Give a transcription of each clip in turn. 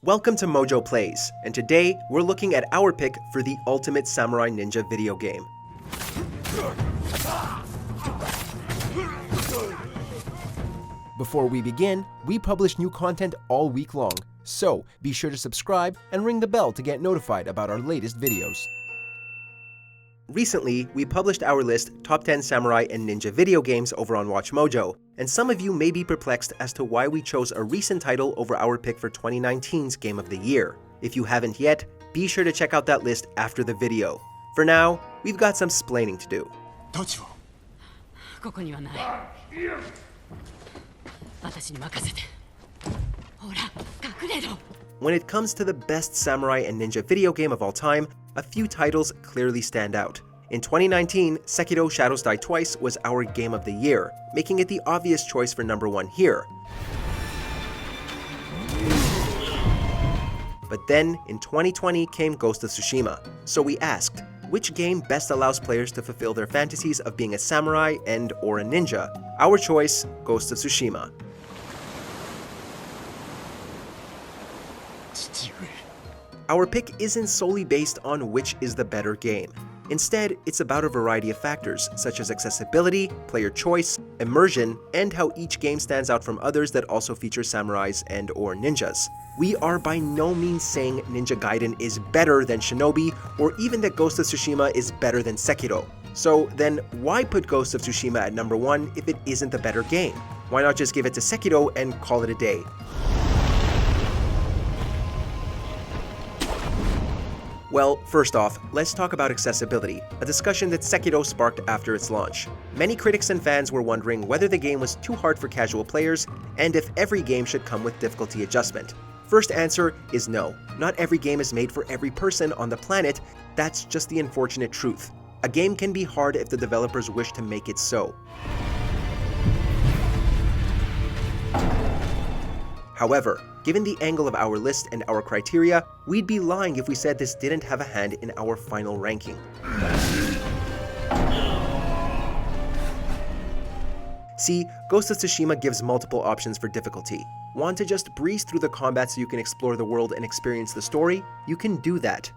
Welcome to MojoPlays, and today we're looking at our pick for the ultimate samurai ninja video game. Before we begin, we publish new content all week long, so be sure to subscribe and ring the bell to get notified about our latest videos. Recently, we published our list Top 10 Samurai and Ninja Video Games over on WatchMojo, and some of you may be perplexed as to why we chose a recent title over our pick for 2019's Game of the Year. If you haven't yet, be sure to check out that list after the video. For now, we've got some splaining to do. When it comes to the best samurai and ninja video game of all time, a few titles clearly stand out. In 2019, Sekiro Shadows Die Twice was our Game of the Year, making it the obvious choice for number 1 here. But then, in 2020 came Ghost of Tsushima, so we asked, which game best allows players to fulfill their fantasies of being a samurai and/or a ninja? Our choice, Ghost of Tsushima. Our pick isn't solely based on which is the better game. Instead, it's about a variety of factors, such as accessibility, player choice, immersion, and how each game stands out from others that also feature samurais and/or ninjas. We are by no means saying Ninja Gaiden is better than Shinobi, or even that Ghost of Tsushima is better than Sekiro. So then, why put Ghost of Tsushima at number 1 if it isn't the better game? Why not just give it to Sekiro and call it a day? Well, first off, let's talk about accessibility, a discussion that Sekiro sparked after its launch. Many critics and fans were wondering whether the game was too hard for casual players, and if every game should come with difficulty adjustment. First answer is no. Not every game is made for every person on the planet. That's just the unfortunate truth. A game can be hard if the developers wish to make it so. However, given the angle of our list and our criteria, we'd be lying if we said this didn't have a hand in our final ranking. See, Ghost of Tsushima gives multiple options for difficulty. Want to just breeze through the combat so you can explore the world and experience the story? You can do that.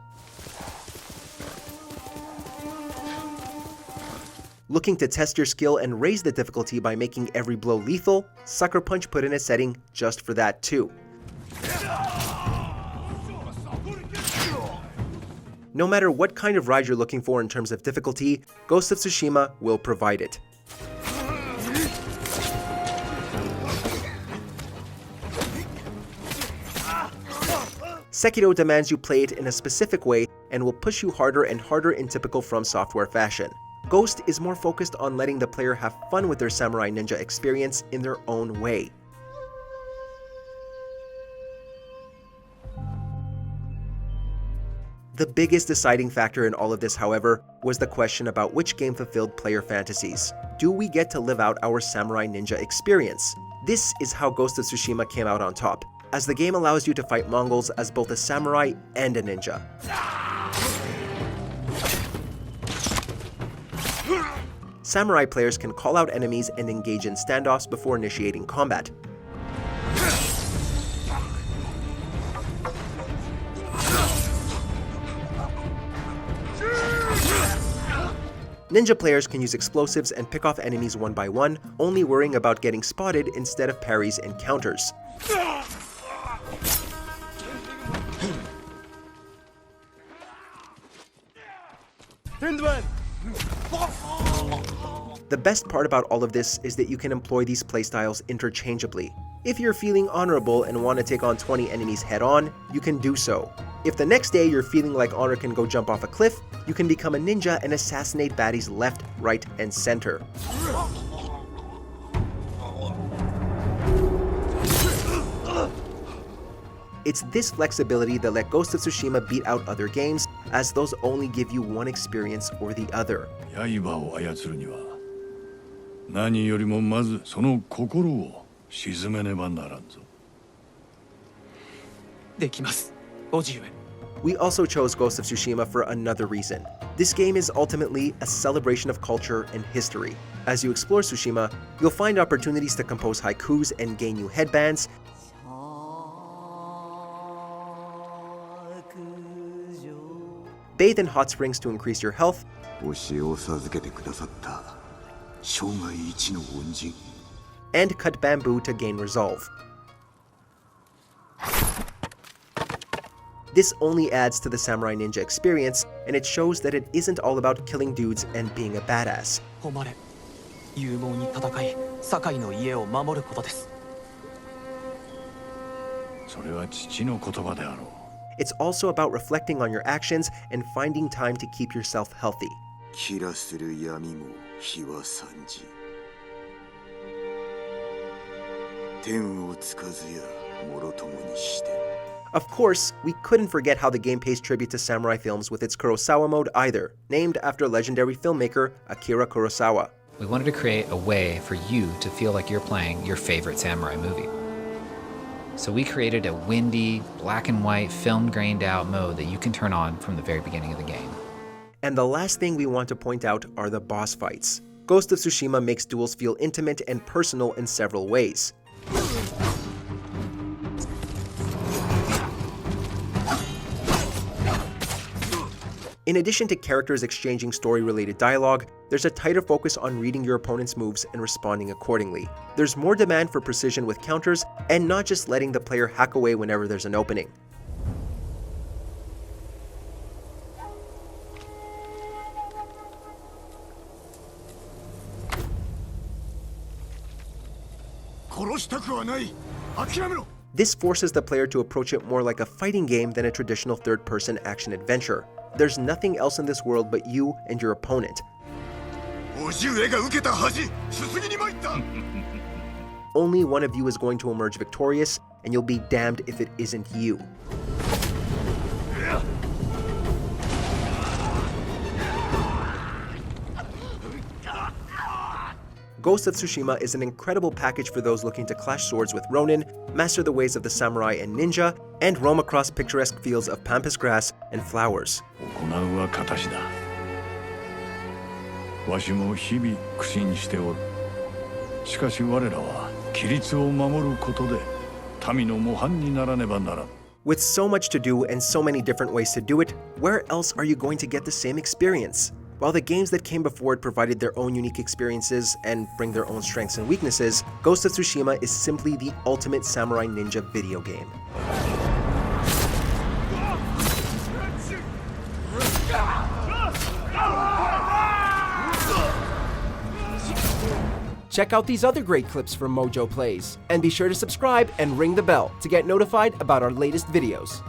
Looking to test your skill and raise the difficulty by making every blow lethal? Sucker Punch put in a setting just for that too. No matter what kind of ride you're looking for in terms of difficulty, Ghost of Tsushima will provide it. Sekiro demands you play it in a specific way and will push you harder and harder in typical From Software fashion. Ghost is more focused on letting the player have fun with their samurai ninja experience in their own way. The biggest deciding factor in all of this, however, was the question about which game fulfilled player fantasies. Do we get to live out our samurai ninja experience? This is how Ghost of Tsushima came out on top, as the game allows you to fight Mongols as both a samurai and a ninja. Samurai players can call out enemies and engage in standoffs before initiating combat. Ninja players can use explosives and pick off enemies one by one, only worrying about getting spotted instead of parries and counters. The best part about all of this is that you can employ these playstyles interchangeably. If you're feeling honorable and want to take on 20 enemies head-on, you can do so. If the next day you're feeling like honor can go jump off a cliff, you can become a ninja and assassinate baddies left, right, and center. It's this flexibility that let Ghost of Tsushima beat out other games, as those only give you one experience or the other. We also chose Ghost of Tsushima for another reason. This game is ultimately a celebration of culture and history. As you explore Tsushima, you'll find opportunities to compose haikus and gain new headbands. bathe in hot springs to increase your health, 教えを授けてくださった生涯一の恩人 and cut bamboo to gain resolve. This only adds to the samurai ninja experience, and it shows that it isn't all about killing dudes and being a badass. 誉れ勇猛に戦い堺の家を守ることです。それは父の言葉であろう It's also about reflecting on your actions and finding time to keep yourself healthy. キラする闇も日は三時天をつかずやもろともにして Of course, we couldn't forget how the game pays tribute to samurai films with its Kurosawa mode either, named after legendary filmmaker Akira Kurosawa. We wanted to create a way for you to feel like you're playing your favorite samurai movie. So we created a windy, black and white, film grained out mode that you can turn on from the very beginning of the game. And the last thing we want to point out are the boss fights. Ghost of Tsushima makes duels feel intimate and personal in several ways. In addition to characters exchanging story-related dialogue, there's a tighter focus on reading your opponent's moves and responding accordingly. There's more demand for precision with counters, and not just letting the player hack away whenever there's an opening. This forces the player to approach it more like a fighting game than a traditional third-person action adventure. There's nothing else in this world but you and your opponent. Only one of you is going to emerge victorious, and you'll be damned if it isn't you. Ghost of Tsushima is an incredible package for those looking to clash swords with Ronin, master the ways of the samurai and ninja, and roam across picturesque fields of pampas grass and flowers. 行うは形だわしも日々苦心しておるしかし我らは規律を守ることで民の模範にならねばならん With so much to do and so many different ways to do it, where else are you going to get the same experience? While the games that came before it provided their own unique experiences and bring their own strengths and weaknesses, Ghost of Tsushima is simply the ultimate samurai ninja video game. Check out these other great clips from MojoPlays, and be sure to subscribe and ring the bell to get notified about our latest videos.